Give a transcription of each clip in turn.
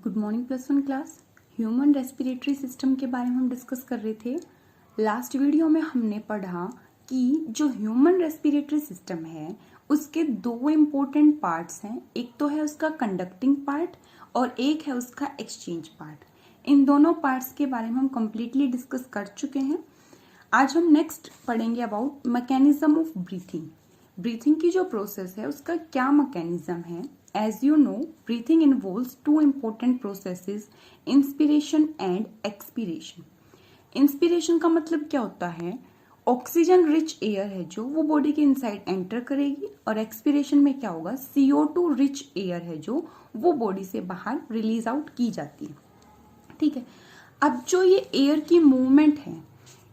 Good morning +1 class. Human respiratory system के बारे में हम डिस्कस कर रहे थे। लास्ट वीडियो में हमने पढ़ा कि जो ह्यूमन रेस्पिरेटरी सिस्टम है उसके दो इम्पोर्टेंट पार्ट्स हैं। एक तो है उसका कंडक्टिंग पार्ट और एक है उसका एक्सचेंज पार्ट। इन दोनों पार्ट्स के बारे में हम कंप्लीटली डिस्कस कर चुके हैं। आज हम नेक्स्ट पढ़ेंगे about mechanism of breathing. Breathing की जो प्रोसेस है उसका क्या मैकेनिज्म है। As you know, breathing involves two important processes, inspiration and expiration. Inspiration का मतलब क्या होता है? ऑक्सीजन रिच एयर है जो वो बॉडी के इनसाइड एंटर करेगी, और एक्सपिरेशन में क्या होगा? CO2 रिच एयर है जो वो बॉडी से बाहर रिलीज आउट की जाती है। ठीक है, अब जो ये एयर की मूवमेंट है,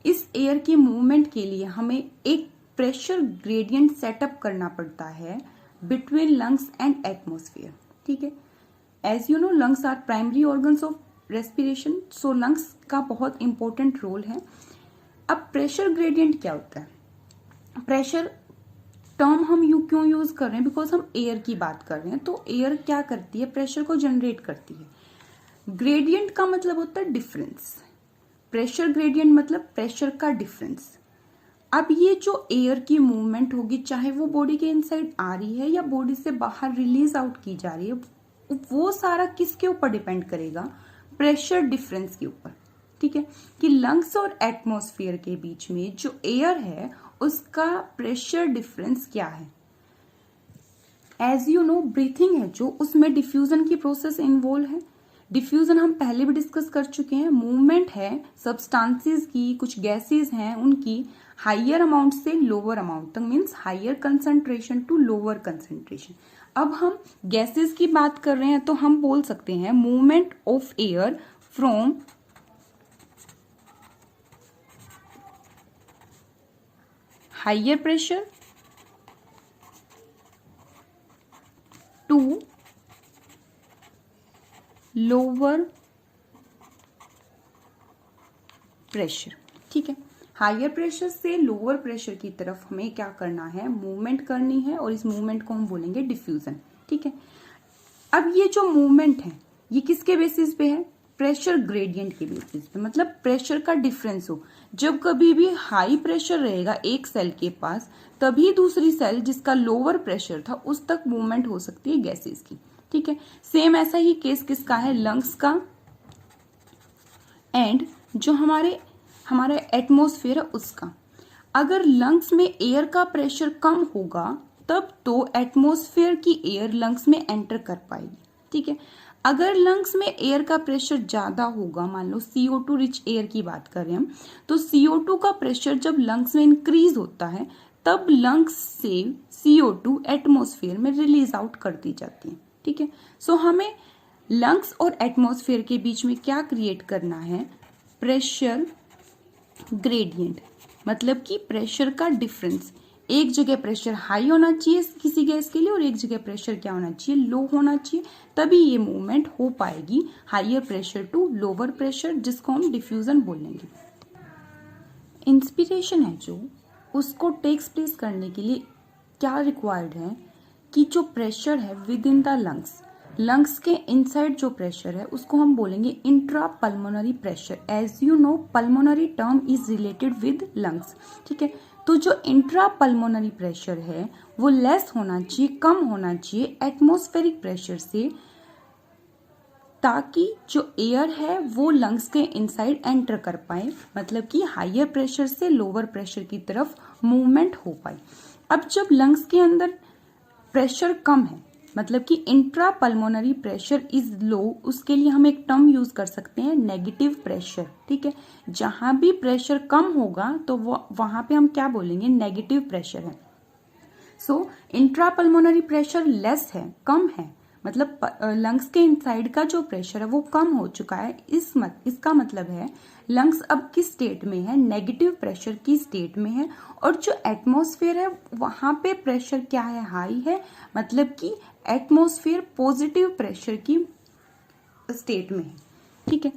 इस एयर की मूवमेंट के लिए हमें एक प्रेशर ग्रेडियंट सेटअप करना पड़ता है बिटवीन लंग्स एंड एटमोस्फियर। ठीक है, as you know lungs are primary organs of respiration, so lungs का बहुत इंपॉर्टेंट रोल है। अब प्रेशर ग्रेडियंट क्या होता है? प्रेशर टर्म हम क्यों यूज कर रहे हैं? बिकॉज हम एयर की बात कर रहे हैं, तो एयर क्या करती है? प्रेशर को जनरेट करती है। ग्रेडियंट का मतलब होता है डिफरेंस। प्रेशर ग्रेडियंट मतलब प्रेशर का डिफरेंस। अब ये जो एयर की मूवमेंट होगी, चाहे वो बॉडी के इनसाइड आ रही है या बॉडी से बाहर रिलीज आउट की जा रही है, वो सारा किसके ऊपर डिपेंड करेगा? प्रेशर डिफरेंस के ऊपर। ठीक है, कि लंग्स और एटमॉस्फेयर के बीच में जो एयर है उसका प्रेशर डिफरेंस क्या है। एज यू नो ब्रीथिंग है जो, उसमें डिफ्यूजन की प्रोसेस इन्वॉल्व है। डिफ्यूजन हम पहले भी डिस्कस कर चुके हैं। मूवमेंट है सब्सटेंसेस की, कुछ गैसेस हैं उनकी हाइयर अमाउंट से लोअर अमाउंट तक, means higher concentration to lower concentration. अब हम गैसेस की बात कर रहे हैं तो हम बोल सकते हैं movement of air from higher pressure to lower pressure. ठीक है, हायर प्रेशर से लोअर प्रेशर की तरफ हमें क्या करना है? मूवमेंट करनी है, और इस मूवमेंट को हम बोलेंगे डिफ्यूजन। ठीक है, अब ये जो मूवमेंट है ये किसके बेसिस पे है? प्रेशर ग्रेडियंट के बेसिस पे, मतलब प्रेशर का डिफरेंस हो। जब कभी भी हाई प्रेशर रहेगा एक सेल के पास, तभी दूसरी सेल जिसका लोअर प्रेशर था उस तक मूवमेंट हो सकती है गैसेस की। ठीक है, सेम ऐसा ही केस किसका है? लंग्स का, एंड जो हमारा एटमॉस्फेयर है उसका। अगर लंग्स में एयर का प्रेशर कम होगा तब तो एटमॉस्फेयर की एयर लंग्स में एंटर कर पाएगी। ठीक है, अगर लंग्स में एयर का प्रेशर ज्यादा होगा, मान लो CO2 रिच एयर की बात करें हम, तो CO2 का प्रेशर जब लंग्स में इंक्रीज होता है तब लंग्स से CO2 एटमॉस्फेयर में रिलीज आउट कर दी जाती है। ठीक है, सो हमें लंग्स और एटमॉस्फेयर के बीच में क्या क्रिएट करना है? प्रेशर ग्रेडियंट, मतलब कि प्रेशर का डिफरेंस। एक जगह प्रेशर हाई होना चाहिए किसी गैस के लिए, और एक जगह प्रेशर क्या होना चाहिए? लो होना चाहिए, तभी ये मूवमेंट हो पाएगी higher pressure to lower pressure, जिसको हम डिफ्यूजन बोलेंगे। इंस्पिरेशन है जो, उसको टेक्स प्लेस करने के लिए क्या रिक्वायर्ड है? कि जो प्रेशर है विद इन द लंग्स के इनसाइड जो प्रेशर है उसको हम बोलेंगे intrapulmonary pressure. As you know pulmonary term is related with lungs. ठीक है, तो जो इंट्रा पल्मोनरी प्रेशर है वो लेस होना चाहिए, कम होना चाहिए एटमॉस्फेरिक प्रेशर से, ताकि जो एयर है वो लंग्स के इनसाइड एंटर कर पाए, मतलब कि हाइयर प्रेशर से लोअर प्रेशर की तरफ मूवमेंट हो पाए। अब जब लंग्स के अंदर प्रेशर कम है, मतलब कि intra pulmonary pressure is low, उसके लिए हम एक टर्म यूज कर सकते हैं नेगेटिव प्रेशर। ठीक है, जहां भी प्रेशर कम होगा तो वहां पे हम क्या बोलेंगे? नेगेटिव प्रेशर है। सो इंट्रा पल्मोनरी प्रेशर लेस है, कम है, मतलब लंग्स के इनसाइड का जो प्रेशर है वो कम हो चुका है। इसका मतलब है लंग्स अब किस स्टेट में है? नेगेटिव प्रेशर की स्टेट में है, और जो एटमॉस्फेयर है वहां पे प्रेशर क्या है? हाई है, मतलब कि एटमॉस्फेयर पॉजिटिव प्रेशर की स्टेट में है। ठीक है,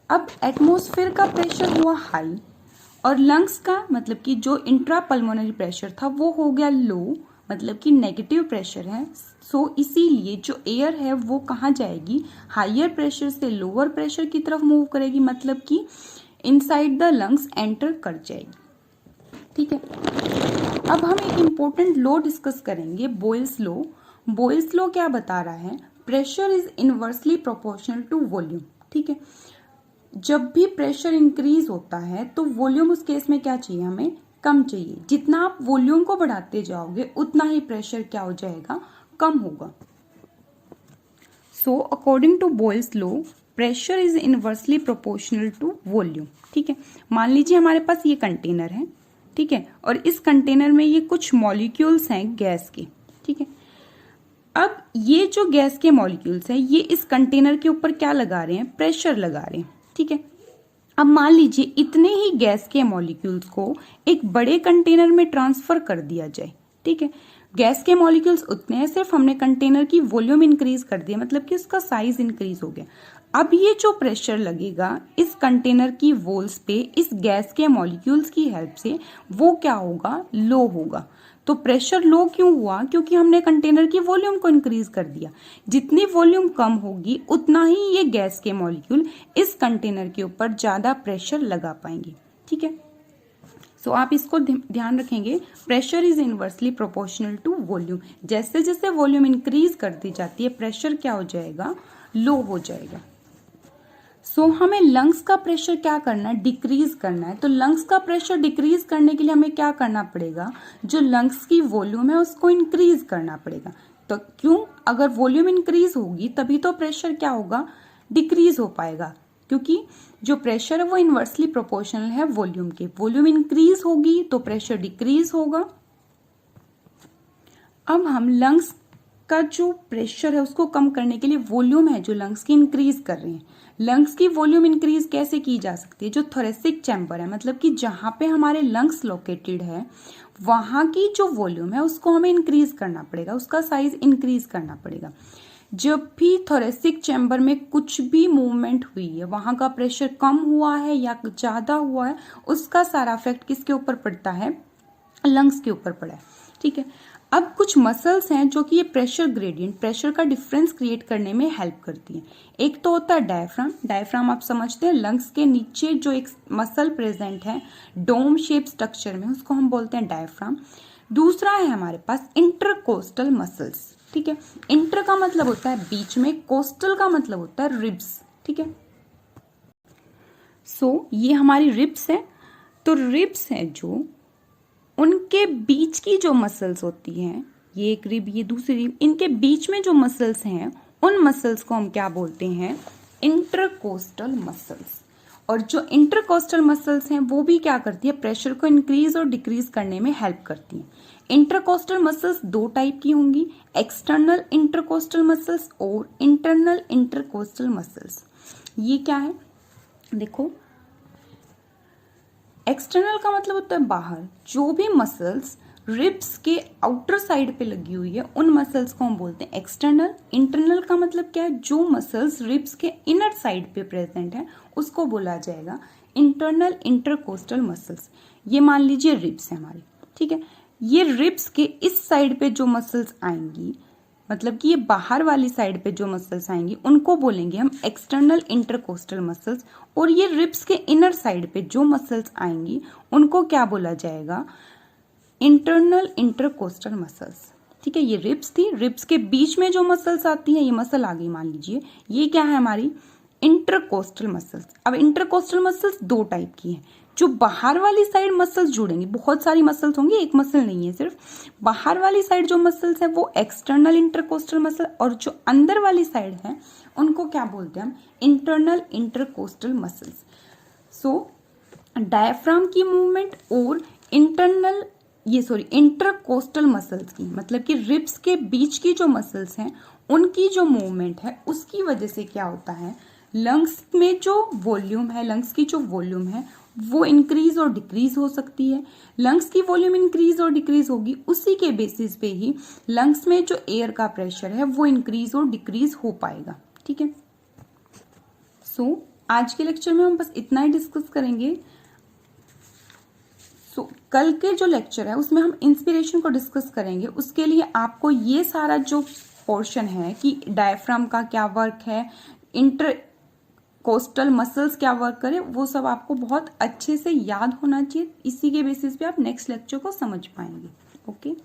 अब एटमॉस्फेयर का प्रेशर हुआ हाई और लंग्स का, मतलब कि जो इंट्रा पल्मोनरी प्रेशर था वो हो गया लो, मतलब कि नेगेटिव प्रेशर है। सो इसीलिए जो एयर है वो कहाँ जाएगी, हायर प्रेशर से लोअर प्रेशर की तरफ मूव करेगी, मतलब कि इनसाइड द लंग्स एंटर कर जाएगी। ठीक है, अब हम एक इम्पोर्टेंट लॉ डिस्कस करेंगे, बॉयल्स लॉ। बॉयल्स लॉ क्या बता रहा है, pressure is inversely proportional to volume. ठीक है, जब भी प्रेशर इंक्रीज होता है तो वॉल्यूम उस केस में क्या चाहिए, हमें कम चाहिए। जितना आप वॉल्यूम को बढ़ाते जाओगे उतना ही प्रेशर क्या हो जाएगा, कम होगा। So according to Boyle's law pressure is inversely proportional to volume. ठीक है, मान लीजिए हमारे पास ये कंटेनर है, ठीक है, और इस कंटेनर में ये कुछ मॉलिक्यूल्स हैं गैस के। ठीक है, अब ये जो गैस के मॉलिक्यूल्स हैं ये इस कंटेनर के ऊपर क्या लगा रहे हैं, प्रेशर लगा रहे हैं। ठीक है, अब मान लीजिए इतने ही गैस के मॉलिक्यूल्स को एक बड़े कंटेनर में ट्रांसफर कर दिया जाए। ठीक है, गैस के मॉलिक्यूल्स उतने हैं, सिर्फ हमने कंटेनर की वॉल्यूम इंक्रीज कर दिया, मतलब कि उसका साइज इंक्रीज हो गया। अब ये जो प्रेशर लगेगा इस कंटेनर की वॉल्स पे इस गैस के मॉलिक्यूल्स की हेल्प से, वो क्या होगा, लो होगा। तो प्रेशर लो क्यों हुआ, क्योंकि हमने कंटेनर की वॉल्यूम को इंक्रीज कर दिया। जितनी वॉल्यूम कम होगी उतना ही ये गैस के मॉलिक्यूल इस कंटेनर के ऊपर ज्यादा प्रेशर लगा पाएंगे। ठीक है, सो आप इसको ध्यान रखेंगे, pressure is inversely proportional to volume. जैसे जैसे वॉल्यूम इंक्रीज करती जाती है प्रेशर क्या हो जाएगा, लो हो जाएगा। सो हमें लंग्स का प्रेशर क्या करना है, डिक्रीज करना है। तो लंग्स का प्रेशर डिक्रीज करने के लिए हमें क्या करना पड़ेगा, जो लंग्स की वॉल्यूम है उसको इंक्रीज करना पड़ेगा। तो क्यों, अगर वॉल्यूम इंक्रीज होगी तभी तो प्रेशर क्या होगा, डिक्रीज हो पाएगा, क्योंकि जो प्रेशर है वो इनवर्सली प्रोपोर्शनल है वॉल्यूम के। वॉल्यूम इंक्रीज होगी तो प्रेशर डिक्रीज होगा। अब हम लंग्स का जो प्रेशर है उसको कम करने के लिए वॉल्यूम है जो लंग्स की इंक्रीज कर रहे हैं। लंग्स की वॉल्यूम इंक्रीज कैसे की जा सकती है, जो थोरेसिक चैम्बर है, मतलब कि जहां पे हमारे लंग्स लोकेटेड है वहां की जो वॉल्यूम है उसको हमें इंक्रीज करना पड़ेगा, उसका साइज इंक्रीज करना पड़ेगा। जब भी थोरेसिक चैम्बर में कुछ भी मूवमेंट हुई है, वहां का प्रेशर कम हुआ है या ज्यादा हुआ है, उसका सारा इफेक्ट किसके ऊपर पड़ता है, लंग्स के ऊपर पड़ा है। ठीक है, अब कुछ मसल्स हैं जो कि ये प्रेशर ग्रेडियंट, प्रेशर का डिफरेंस क्रिएट करने में हेल्प करती हैं। एक तो होता है डायफ्राम। डायफ्राम आप समझते हैं, लंग्स के नीचे जो एक मसल प्रेजेंट है डोम शेप स्ट्रक्चर में, उसको हम बोलते हैं डायफ्राम। दूसरा है हमारे पास इंटरकोस्टल मसल्स। ठीक है, इंटर का मतलब होता है बीच में, कोस्टल का मतलब होता है रिब्स। ठीक है, सो ये हमारी रिब्स है। तो रिब्स है जो उनके बीच की जो मसल्स होती हैं, ये एक रिब ये दूसरी रिब, इनके बीच में जो मसल्स हैं उन मसल्स को हम क्या बोलते हैं, इंटरकोस्टल मसल्स। और जो इंटरकोस्टल मसल्स हैं वो भी क्या करती है, प्रेशर को इंक्रीज और डिक्रीज करने में हेल्प करती हैं। इंटरकोस्टल मसल्स दो टाइप की होंगी, एक्सटर्नल इंटरकोस्टल मसल्स और इंटरनल इंटरकोस्टल मसल्स। ये क्या है, देखो, एक्सटर्नल का मतलब होता है बाहर। जो भी मसल्स रिब्स के आउटर साइड पे लगी हुई है उन मसल्स को हम बोलते हैं एक्सटर्नल। इंटरनल का मतलब क्या है, जो मसल्स रिब्स के इनर साइड पे प्रेजेंट है उसको बोला जाएगा इंटरनल इंटरकोस्टल मसल्स। ये मान लीजिए रिब्स है हमारी। ठीक है, ये रिब्स के इस साइड पे जो मसल्स आएंगी, मतलब कि ये बाहर वाली साइड पे जो मसल्स आएंगी उनको बोलेंगे हम एक्सटर्नल इंटरकोस्टल मसल्स। और ये रिब्स के इनर साइड पे जो मसल्स आएंगी उनको क्या बोला जाएगा, इंटरनल इंटरकोस्टल मसल्स। ठीक है, ये रिब्स थी, रिब्स के बीच में जो मसल्स आती है, ये मसल आ गई मान लीजिए, ये क्या है हमारी इंटरकोस्टल मसल्स। अब इंटरकोस्टल मसल्स दो टाइप की हैं, जो बाहर वाली साइड मसल्स जुड़ेंगी, बहुत सारी मसल्स होंगी, एक मसल नहीं है सिर्फ। बाहर वाली साइड जो मसल्स है वो एक्सटर्नल इंटरकोस्टल मसल, और जो अंदर वाली साइड है उनको क्या बोलते हैं हम, इंटरनल इंटरकोस्टल मसल्स। सो डायफ्राम की मूवमेंट और इंटरकोस्टल मसल्स की, मतलब कि रिब्स के बीच की जो मसल्स हैं उनकी जो मूवमेंट है उसकी वजह से क्या होता है, लंग्स में जो वॉल्यूम है, लंग्स की जो वॉल्यूम है वो इंक्रीज और डिक्रीज हो सकती है। लंग्स की वॉल्यूम इंक्रीज और डिक्रीज होगी, उसी के बेसिस पे ही लंग्स में जो एयर का प्रेशर है वो इंक्रीज और डिक्रीज हो पाएगा। ठीक है, सो आज के लेक्चर में हम बस इतना ही डिस्कस करेंगे। कल के जो लेक्चर है उसमें हम इंस्पिरेशन को डिस्कस करेंगे। उसके लिए आपको ये सारा जो पोर्शन है कि डायफ्राम का क्या वर्क है, इंटरकोस्टल मसल्स क्या वर्क करे, वो सब आपको बहुत अच्छे से याद होना चाहिए। इसी के बेसिस पे आप नेक्स्ट लेक्चर को समझ पाएंगे। ओके।